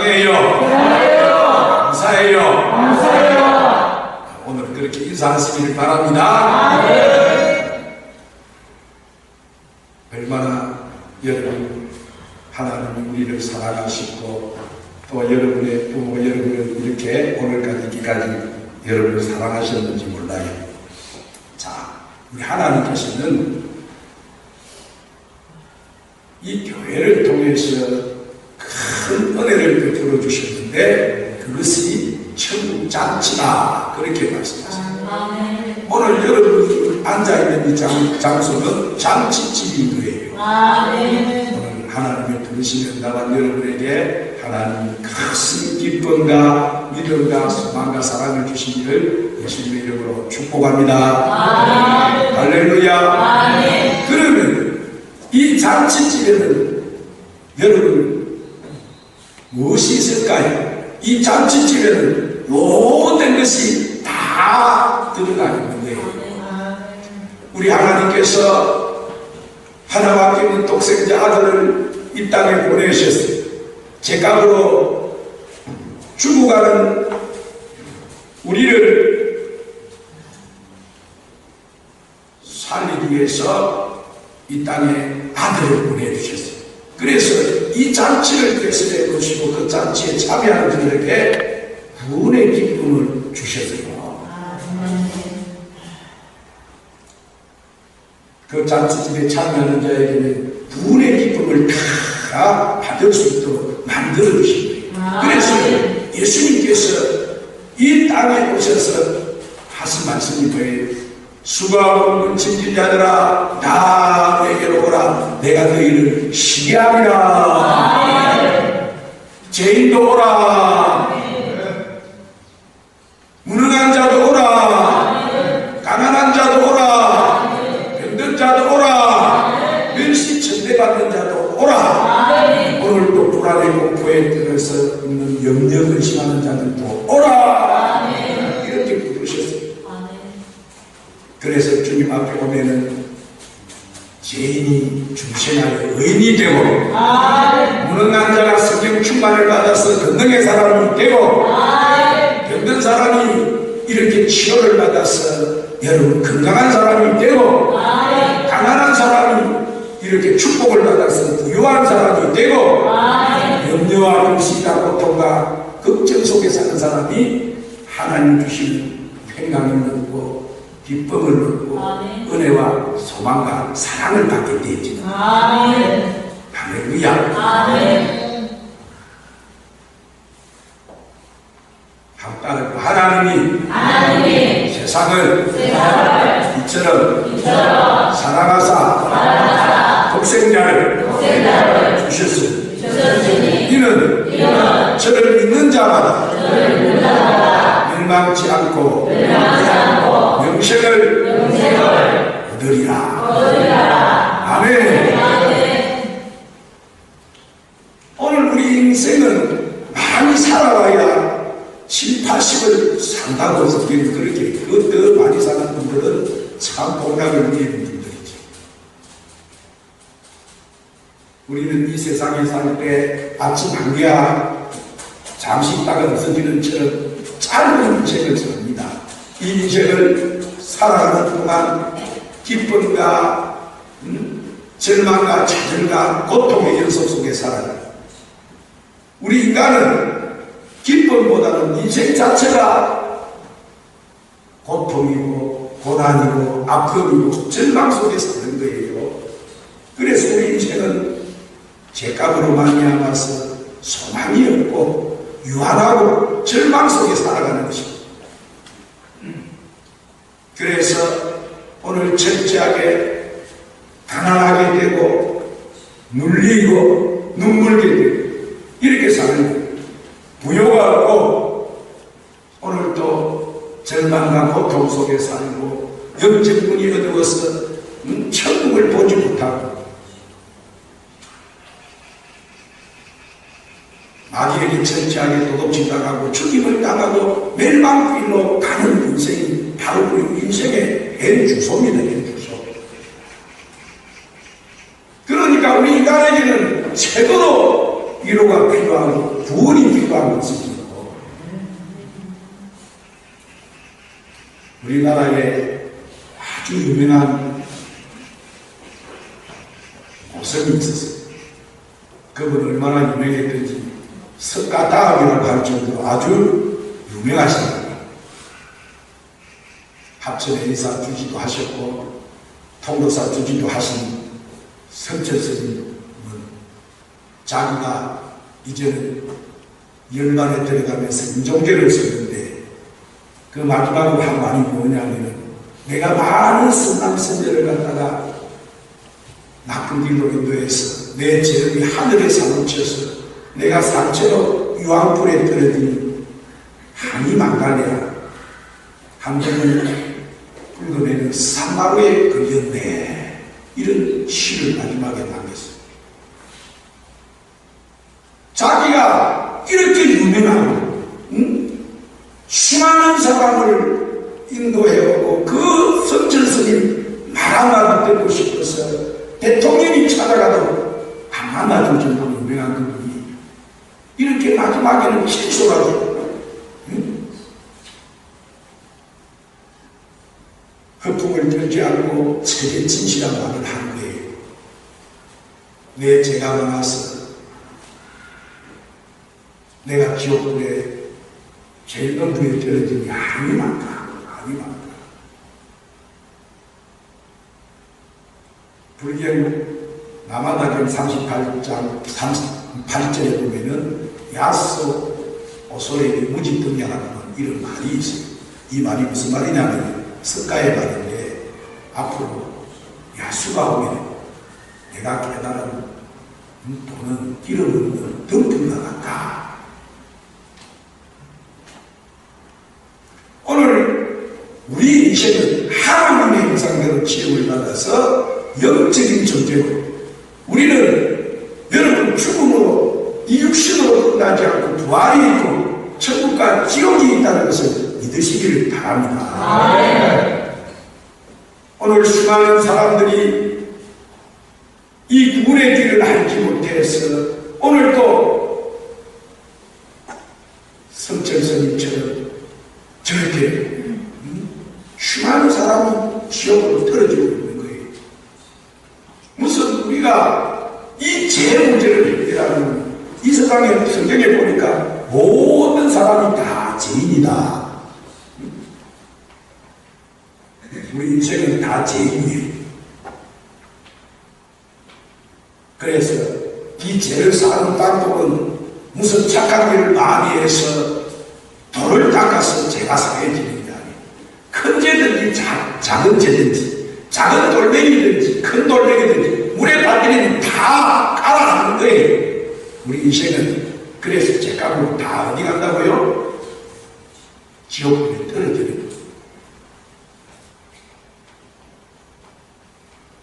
사랑해요. 감사해요. 오늘 그렇게 인사하시기를 바랍니다. 얼마나 여러분 하나님이 우리를 사랑하시고 또 여러분의 부모 여러분을 이렇게 오늘까지 이기까지 여러분을 사랑하셨는지 몰라요. 자, 우리 하나님께서는 이 교회를 통해서 큰 은혜를 베풀어 주셨는데 그것이 천국잔치다 그렇게 말씀하셨습니다. 오늘 여러분이 앉아있는 이 장소는 잔치집인 거예요. 오늘 하나님을 들으시는 나만 여러분에게 하나님의 큰 기쁨과 믿음과 소망과 사랑을 주시기를 예수님의 이름으로 축복합니다. 할렐루야. 그러면 이 잔치집에는 여러분 무엇이 있을까요? 이 잔치집에는 모든 것이 다 들어가 있는 거예요. 우리 하나님께서 하나밖에 없는 독생자 아들을 이 땅에 보내셨어요. 죄값으로 죽어가는 우리를 살리기 위해서 이 땅에 아들을 보내주셨어요. 그래서 이 잔치를 개설해 보시고 그 잔치에 참여하는 분들에게 구원의 기쁨을 주셨어요. 그 잔치집에 참여하는 자에게는 구원의 기쁨을 다 받을 수 있도록 만들어 주신 거예요. 그래서 예수님께서 이 땅에 오셔서 하신 말씀이 뭐예요? 수고하고 문친 자들아 다 내게로 오라. 내가 너희를 쉬게 하리라. 죄인도 오라. 무능한 자도 오라. 가난한 자도 오라. 병든 자도 오라. 멸시천대받는 자도 오라. 오늘도 불안에 공포에 들어서 있는 염려 근심하는 자들도 오라. 이렇게 부르셨어요. 그래서 주님 앞에 오면은 죄인이 중생하여 의인이 되고 무능한 자가 성령 충만을 받아서 건능의 사람이 되고 병든 사람이 이렇게 치료를 받아서 여러분 건강한 사람이 되고 가난한 사람이 이렇게 축복을 받아서 부유한 사람이 되고 염려와 근심과 고통과 걱정 속에 사는 사람이 하나님 주시는 평강을 얻고 기쁨을 얻고 은혜와 소망과 사랑을 받게 되지. 할렐루야. 한따르고 하나님이 세상을 이처럼 사랑하사 독생자를 주셨으니 이는 저를 믿는 자마다 멸망치 않고 영생을 얻으리라. 아멘. 오늘 우리 인생은 많이 살아와야 7, 80을 산다고 그렇게 더 많이 사는 분들은 참 복락을 누리는 분들이죠. 우리는 이 세상에 살 때 아침 한 개야 잠시 있다가 없어지는 처럼 짧은 인생을 삽니다. 이 인생을 살아가는 동안 기쁨과 절망과 좌절과 고통의 연속 속에 살아가요. 우리 인간은 기쁨보다는 인생 자체가 고통이고 고난이고 아픔이고 절망 속에 사는 거예요. 그래서 우리 인생은 죄값으로 말미암아서 소망이 없고 유한하고 절망 속에 살아가는 것입니다. 그래서 오늘 철저하게 가난하게 되고 눌리고 눈물게 되고 이렇게 사는 거예요. 부요가 없고 오늘도 절망과 고통 속에 살고 영적문이 어두워서 천국을 보지 못하고 마귀에게 철저하게 도둑질 당하고 죽임을 당하고 멸망길로 가는 인생이 바로 우리 인생의 현주소입니다. 현주소. 그러니까 우리 인간에게는 최고로 위로가 필요하고 구원이 필요합니다. 필요한 것이죠. 우리나라에 아주 유명한 고성이 있었어요. 그분 얼마나 유명했던지 석가다학이라고 할 정도로 아주 유명하십니다. 합천에 의사 주지도 하셨고 통도사 주지도 하신 성철스님은 자기가 이제는 열반에 들어가면서 인종계를 썼는데 그 마지막으로 한 말이 뭐냐면 내가 많은 선남선녀를 갖다가 나쁜 길로 인도해서 내 죄업이 하늘에 사무쳐서 내가 상처로 유황불에 떨어진 한이 망갈래야 한 번은 붉은에는 산마루에 걸렸네. 이런 시를 마지막에 남겼어요. 자기가 이렇게 유명한 수많은 사람을 인도해오고 그 성철스님 말 한마디 듣고 싶어서 대통령이 찾아가도 안 만나줄 정도로 유명한 그분이 이렇게 마지막에는 실수하고 허풍을 들지 않고 최대 진실한 말을 하는 거예요. 내 죄가 많아서 내가 지옥불에 제일 높은 데 떨어지니 한이 많다. 한이 많다. 불경 남한다경 38장 38절에 보면은 야소 오소레이 무지등량하는 이런 말이 있어요. 이 말이 무슨 말이냐면 석가의 말인데 앞으로 야수가 오면 내가 깨달은 돈은 기름 없는 덤불과 같다. 오늘 우리 인생은 하나님의 형상대로 지음을 받아서 영적인 존재로 우리는 여러분 죽음으로 이 육신으로 끝나지 않고 부활이 있고 천국과 지옥이 있다는 것을 믿으시기를 바랍니다. 오늘 수많은 사람들이 이 구원의 길을 알지 못해서 오늘도 성철스님처럼 저렇게 수많은 사람이 지옥으로 떨어지고 있는 거예요. 무슨 우리가 이 죄 문제를 해결하는 이 세상에 성경에 보니까 모든 사람이 다 죄인이다. 우리 인생은 다 죄인이에요. 그래서 이 죄를 사는 방법은 무슨 착한 일을 많이 해서 돌을 닦아서 죄가 사해지는 게 아니에요. 큰 죄든지 작은 죄든지 작은 돌멩이든지 큰 돌멩이든지 물에 빠뜨리면 다 깔아가는 거예요. 우리 인생은 그래서 죄값으로 다 어디 간다고요? 지옥불에 떨어지는 거예요.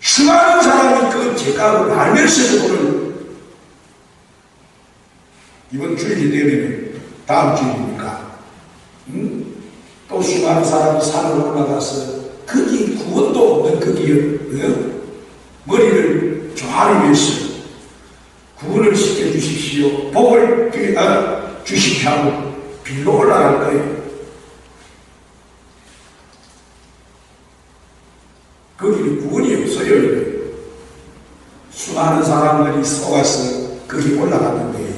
수많은 사람이 그 죄값을 알면서도 오늘 이번 주일이 되면 다음 주일이니까 또 수많은 사람이 산으로 올라가서 거기 구원도 없는 거기 머리를 조아리면서 구원을 시켜주십시오. 복을 주십시오 하고 빌로 올라갈 거예요. 거기는 구원이 없어요. 수많은 사람들이 속아서 거기 올라가는 거예요.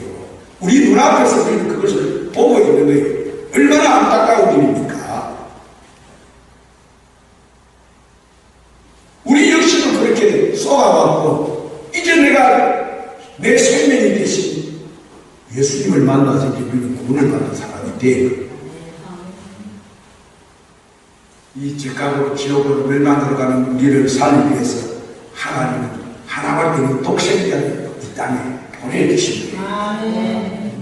우리 눈앞에서 우리는 그것을 보고 있는 거예요. 얼마나 안타까운 일입니까? 우리 역시도 그렇게 속아왔고 이제 내가 내 생명이 되신 예수님을 만나서 우리는 구원을 받는 사람이 돼요. 이 죄값으로 지옥으로 멸망으로 가는 우리를 살리기 위해서 하나님은 하나밖에 없는 독생자를 이 땅에 보내주신 거예요.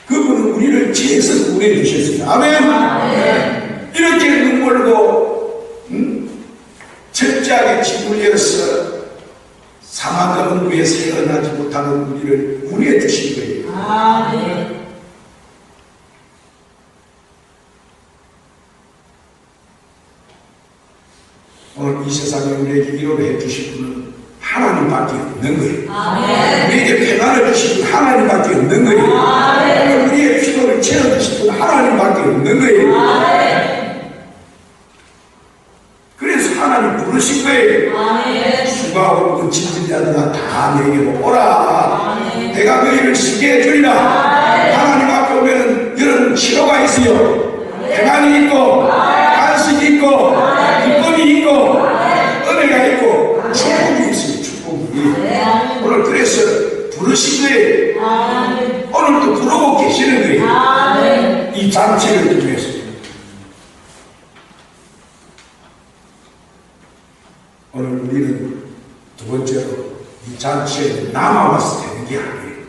그분은 우리를 죄에서 구원해 주셨어요. 아멘. 이렇게 눈물고 철저하게 짓눌려서 사망과 음부에 세어나지 못하는 우리를 구원해 주신 거예요. 아멘. 오늘 이 세상에 우리에게 위로를 해주실 분은 하나님밖에 없는 거예요. 아멘. 우리에게 평안을 주실 분 하나님밖에 없는 거예요. 아멘. 거예요. 이 잔치를 통해서. 오늘 우리는 두 번째로 이 잔치에 남아와서 되는 게 아니에요.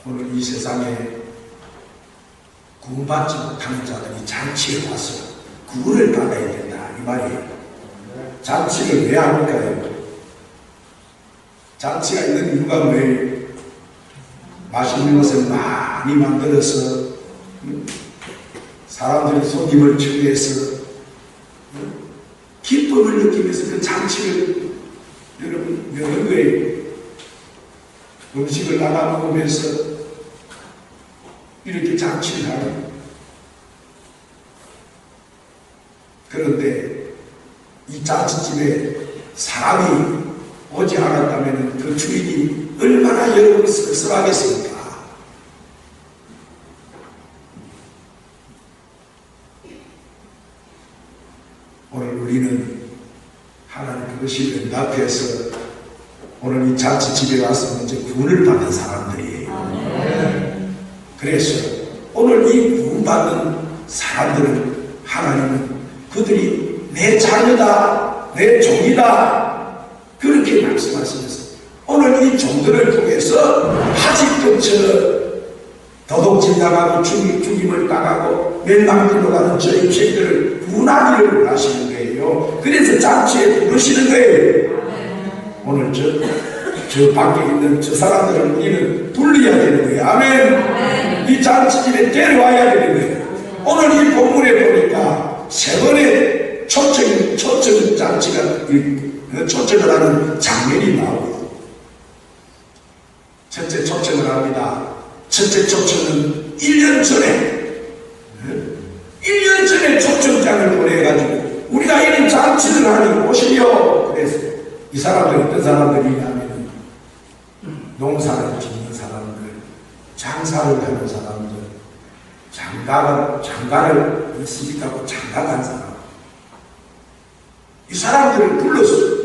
오늘 이 세상에 구원받지 못하는 자들이 잔치에 와서 구원을 받아야 된다 이 말이에요. 잔치를 왜 합니까요? 잔치가 있는 이유가 뭐예요? 맛있는 것을 많이 만들어서 사람들이 손님을 초대해서 기쁨을 느끼면서 그 잔치를 여러분 여는 거예요. 음식을 나눠 먹으면서 이렇게 잔치를 하는. 그런데 이 잔치집에 사람이 오지 않았다면 그 주인이 얼마나 여러분을 씁쓸하겠습니까? 오늘 우리는 하나님 그것이 응답해서 오늘 이 잔치집에 와서 먼저 구원을 받은 사람들이에요. 그래서 오늘 이 구원받는 사람들은 하나님은 그들이 내 자녀다, 내 종이다 그렇게 말씀하시면서 오늘 이 종들을 통해서 하직금처럼 도둑질 당하고 죽임을 당하고 멸망길로 가는 저 인생들을 구원하기를 원하시는 거예요. 그래서 잔치에 부르시는 거예요. 오늘 저 밖에 있는 저 사람들을 우리는 불러야 되는 거예요. 아멘. 이 잔치집에 데려와야 되는 거예요. 오늘 이 본문에 보니까 세 번의 초청 잔치가 초청을 하는 장면이 나오고, 첫째 초청을 합니다. 첫째 초청은 1년 전에 초청장을 보내가지고 우리가 이런 잔치를 하니 오시려. 그래서 이 사람들이 어떤 사람들이냐면 농사를 짓는 사람들, 장사를 하는 사람들, 장가를 있으니까 장가간 사람, 이 사람들을 불렀어요.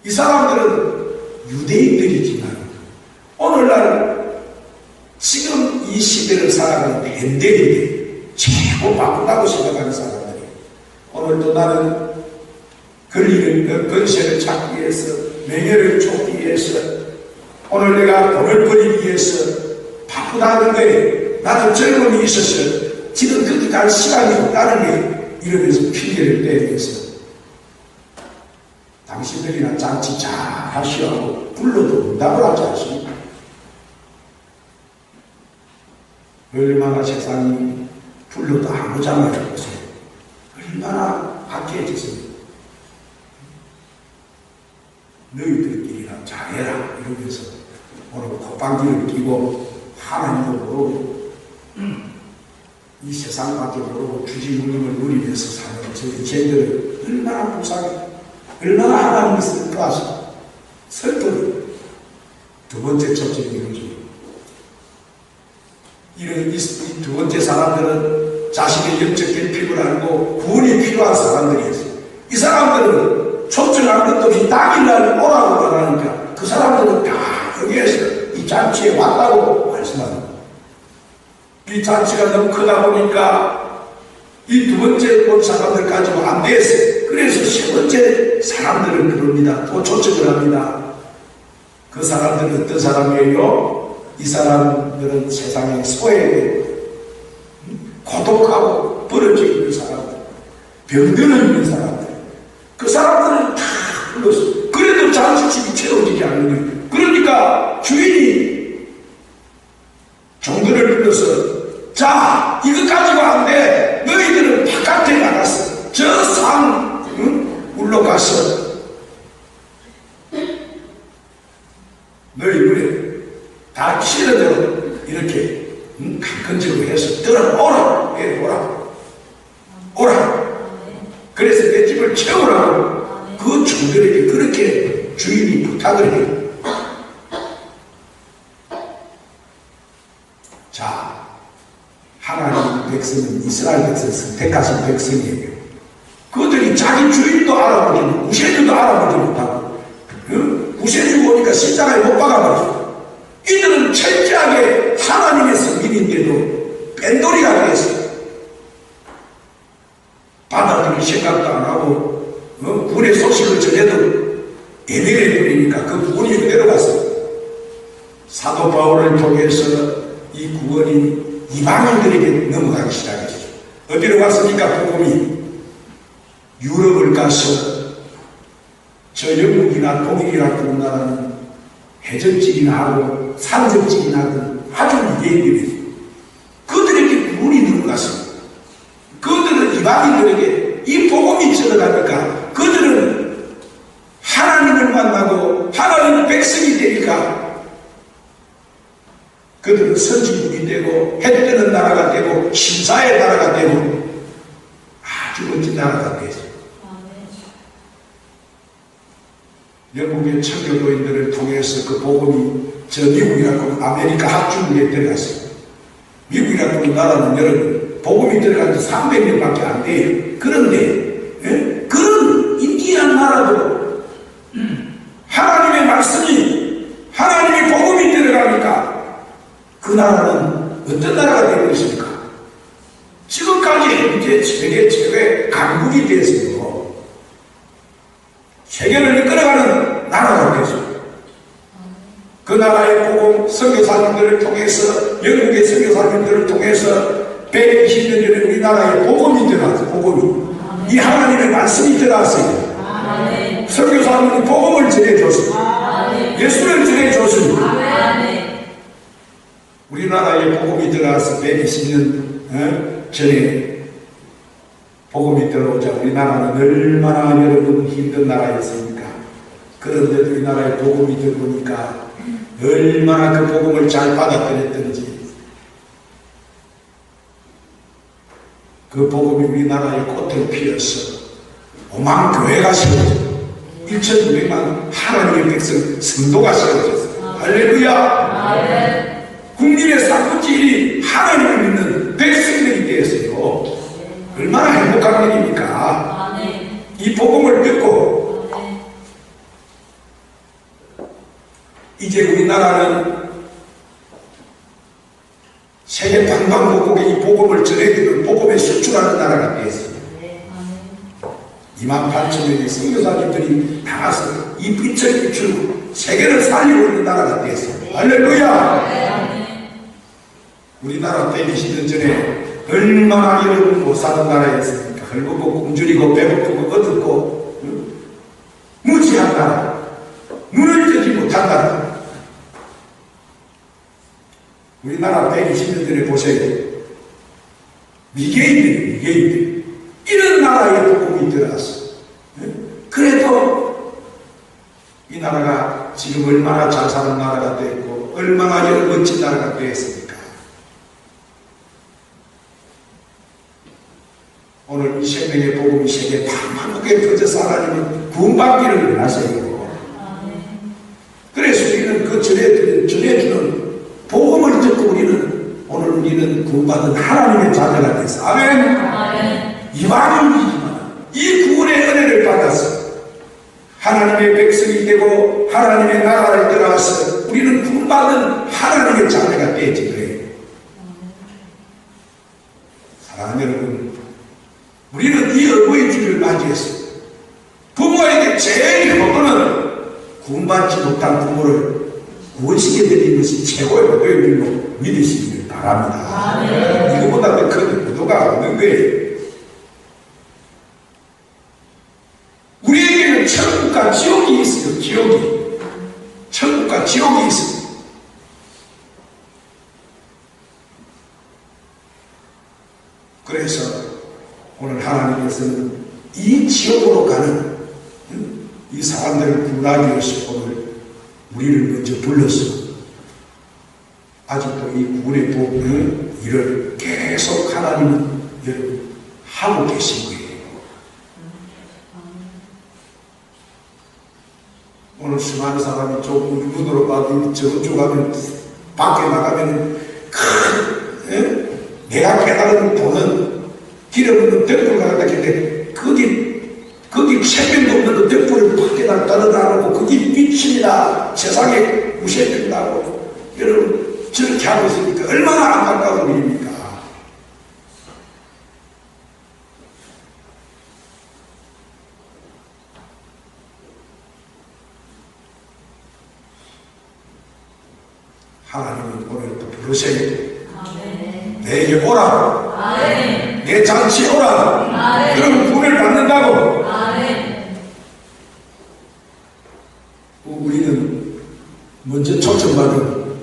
이 사람들은 유대인들이지만 오늘날 지금 이 시대를 살아가는 현대인들 최고 바쁘다고 생각하는 사람들이 오늘도 나는 건세를 찾기 위해서, 명예를 쫓기 위해서, 오늘 내가 돈을 벌이기 위해서 바쁘다는 거예요. 나도 젊음이 있어서 지금 그렇게 갈 시간이 없다는 거예요. 이러면서 핑계를 대면서 당신들이나 잔치 잘 하시라고 불러도 응답을 하지 않습니까? 얼마나 세상이 불러도 안 오잖아요. 보세요. 얼마나 박해졌습니까? 너희들끼리나 잘해라 이러면서 오늘 콧방귀를 끼고 하나님도 모르고 이 세상밖에 모르고 주지무님을 누리면서 사는 저 인생들은 얼마나 불쌍해, 얼마나 하나님을 슬퍼하시고 슬픔이 두 번째 초점이 이루어지고, 이런 이 두 번째 사람들은 자신의 영적 결핍을 알고 구원이 필요한 사람들이었어요. 이 사람들은 초청한 것도 없이 당일날 오라고 말하니까 그 사람들은 다 여기에서 이 잔치에 왔다고 말씀합니다. 이 잔치가 너무 크다 보니까 이 두 번째 본 사람들까지도 안 됐어요. 그래서 세 번째 사람들을 부릅니다. 또 초청을 합니다. 그 사람들은 어떤 사람이에요? 이 사람들은 세상에 소외되고 고독하고 벌어져 있는 사람들, 병들어 있는 사람들, 그 사람들은 다 불렀어요. 그래도 잔치집이 채워지지 않는 거예요. 그러니까 주인이 종들을 불러서 자, 이거 가지고 안 돼. 너희들은 바깥에 나갔어. 저 산 물러가서 너희 물에 다 치러들어 이렇게 강건적으로 해서 들어오라. 오라. 그래서 내 집을 채우라고 그 종들에게 그렇게 주인이 부탁을 해요. 자, 하나님 백성은 이스라엘 백성 선택하신 백성이에요. 그들이 자기 주인도 알아보지 못하고 구세주도 알아보지 못하고 구세주 보니까 십자가에 못 박아버렸어요. 이들은 철저하게 하나님의 성민인데도 뺀돌이가 되었어요. 받아들일 생각도 안 하고 구원의 소식을 전해도 예배를 드리니까 그 구원이 그대로 갔어요. 사도 바울을 통해서 이 구원이 이방인들에게 넘어가기 시작했죠. 어디로 갔습니까? 복음이 유럽을 가서 저 영국이나 독일이나 그런 나라는 해적직이나 하고 산적직이나 하고 아주 유대인들이 그들에게 구원이 넘어갔습니다. 그들은 이방인들에게 이 복음이 전해가니까 그들은 하나님을 만나고 하나님의 백성이 되니까 그들은 선진국이 되고 해 뜨는 나라가 되고 신사의 나라가 되고 아주 멋진 나라가 되죠. 영국의 청교도인들을 통해서 그 복음이 저 미국이라고 아메리카 합중국에 들어갔어요. 미국이라고 나라는 여러분 복음이 들어간 지 300년밖에 안 돼요. 그런데 그런 인디안 나라도 하나님의 말씀이 하나님의 복음이 들어가니까 그 나라는 어떤 나라가 되는 것입니까? 지금까지 현재 세계 최고의 강국이 됐어요. 세계를 이끌어가는 나라가 되죠. 그 나라의 복음 선교사님들을 통해서 영국의 선교사님들을 통해서 120년 전에 우리나라에 복음이 들어왔어요. 복음이 이 하나님의 말씀이 들어왔어요. 선교사님들이 복음을 전해줬습니다. 예수를 전해줬습니다. 우리나라에 복음이 들어와서 120년 전에 복음이 들어오자 우리나라는 얼마나 여러분 힘든 나라였습니까? 그런데 우리나라에 복음이 들어오니까 얼마나 그 복음을 잘 받아들였던지 그 복음이 우리나라에 꽃을 피워서 오만교회가 세워졌어요. 1,200만 하나님의 백성 성도가 세워졌어요. 할렐루야! 국민의 3분의 1이 하나님을 믿는 백성들이 되었어요. 얼마나 행복한 일입니까? 이 복음을 듣고 이제 우리나라는 세계 방방곡곡에 이 복음을 전해주는 복음에 수출하는 나라가 되었습니다. 28,000명의 선교사님들이 나가서 이 빛을 비추고 세계를 살리고 있는 나라가 되었습니다. 할렐루야! 우리나라 120년 전에 얼마나 여러분 못 사는 나라였습니까? 헐벗고 굶주리고 배고프고 어둡고 무지한 나라, 눈을 뜨지 못한 나라. 우리나라 120년 전에 보세요. 미개인들 이런 나라에 복음이 들어왔어. 그래도 이 나라가 지금 얼마나 잘 사는 나라가 되었고 얼마나 여러 멋진 나라가 되었습니까? 오늘 이 생명의 복음이 세계 방방곡곡에 퍼져서 하나님은 구원받기를 원하세요. 그래서 우리는 그 전해주는 복음을 듣고 우리는 구원받은 하나님의 자녀가 됐어. 아멘. 이방인이지만 이 구원의 은혜를 받아서 하나님의 백성이 되고 하나님의 나라를 들어와서 우리는 구원받은 하나님의 자녀가 되지 그래요. 사랑하는 여러분, 우리는 이 어버이 주를 맞이했습니다. 부모에게 제일 먼저는 구원받지 못한 부모를 구원시켜드리는 것이 최고의 기도의 일로 믿으시기를 바랍니다. 이거보다 더 큰 기도가 없는 거예요. 우리에게는 천국과 지옥이 있어요. 천국과 지옥이 있어요. 그래서 오늘 하나님께서는 이 지옥으로 가는 이 사람들을 구원하기 위해서 오늘 우리를 먼저 불러서 아직도 이 구원의 일을 계속 하나님은 여러분 하고 계신 거예요. 오늘 수많은 사람이 조금 눈으로 봐도 저쪽 가면 밖에 나가면 큰 내가 깨달은 보는 길에 없는 벽돌 같다 했는데 거기 생명도 없는 그 벽돌을 밖에 떨어다 놓고 거기 미친이다. 세상에 무시해준다고. 여러분, 저렇게 하고 있으니까 얼마나 안타까운 일입니까? 하나님은 오늘 또 부르셔야 돼. 내게 오라고. 내 잔치에 오라고. 그러면 구원을 받는다고. 우리는 먼저 초청받은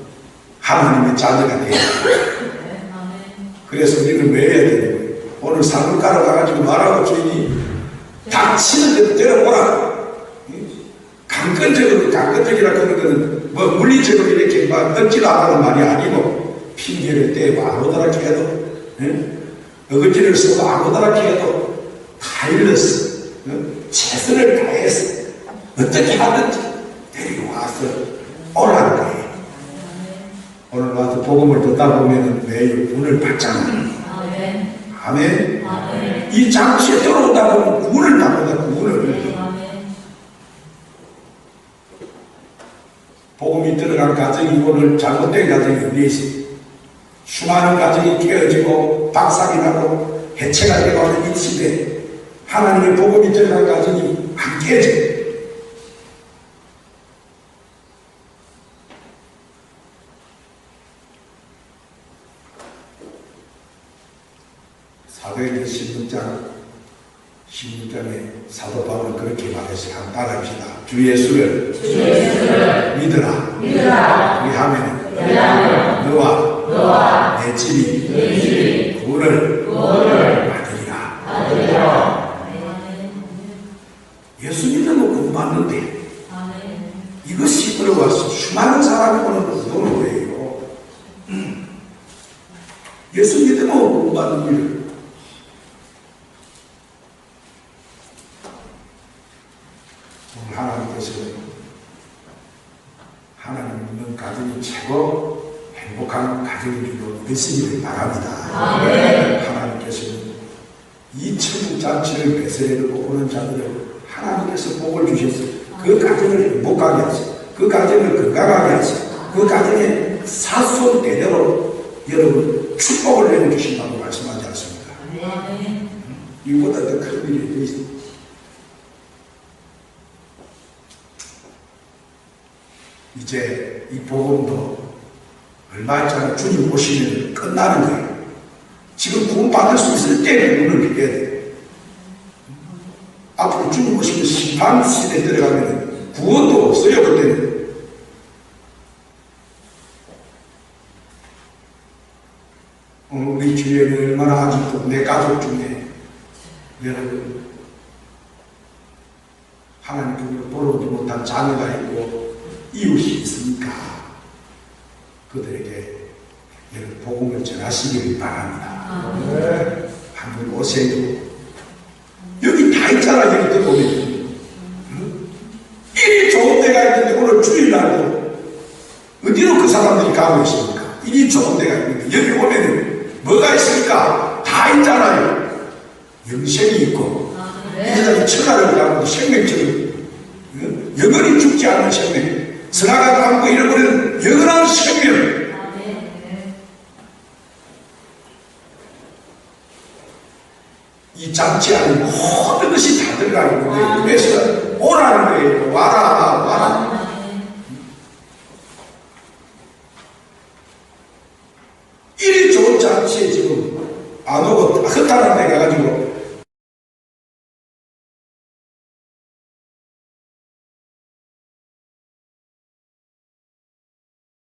하나님의 자녀가 돼야 돼. 그래서 우리는 왜 해야 되는 거예요? 오늘 상급가로 가가지고 말하고 주인이 닥치는 대로 데려오라고. 강건적이라 그러는 것은 뭐 물리적으로 이렇게 막 억지로 하는 말이 아니고 핑계를 대고 아무렇게 해도 어거지를 쓰고 아무렇게 해도 다 일렀어. 최선을 다해서 어떻게 하든지 데려와서 오라는 거예요. 오늘 와서 복음을 듣다 보면 매일 구원을 받잖아요. 아멘. 이 장치에 들어오다 보면 구원을 받는다. 구원을. 복음이 들어간 가정이 오늘 잘못된 가정이 어디에 있습니까? 수많은 가정이 깨어지고 박살이 나고 해체가 되고 하는 이 시대에 하나님의 복음이 들어간 가정이 안 깨져요. 사도행전 16장에 사도 바울은 그렇게 말했어요. 한번 따라합시다. 주 예수를 믿으라. 우리 하면 너와 내 집이 구원을 받으리라. 예수 믿으면 구원 받는데 이것이 들어와서 수많은 사람이 오는 거예요. 예수 믿으면 구원 받는 일. 하나님께서 하나님 믿는 가정이 최고 행복한 가정이 되시기를 바랍니다. 하나님께서는 이 천국 잔치를 베세레로 오는 자들을 하나님께서 복을 주셔서 그 가정을 행복하게 하시고 그 가정을 건강하게 하시고 그 가정에 사손 대대로 여러분 축복을 내려주신다고 말씀하지 않습니까? 이보다 더 큰 일이 있습니다. 이제 이 복음도 얼마 있잖아. 주님 오시면 끝나는 거예요. 지금 구원 받을 수 있을 때는 문을 비벼야 돼요. 앞으로 주님 오시면 심판 시대에 들어가면 구원도 없어요. 그때는. 우리 주위에는 얼마나 아직도 내 가족 중에 여러분 하나님께로 돌아오지 못한 자녀가 있고 이웃이 있으니까 그들에게 여러분 복음을 전하시기를 바랍니다. 한번 오세요. 여기 다 있잖아. 여기 들어오면 일이 좋은 데가 있는데 오늘 주일날도 어디로 그 사람들이 가고 있습니까? 일이 좋은 데가 있는데 여기 오면은 뭐가 있습니까? 다 있잖아요. 영생이 있고 이 세상에 천하를 가고 생명처럼 영원히 죽지 않는 생명, 선악과 담고 잃어버리는 영원한 생명. 이 잔치 안에 모든 것이 다 들어가 있는 거예요. 그래서 오라는 거예요. 와라. 이리 좋은 잔치에 지금 안 오고 헛다른 데 가가지고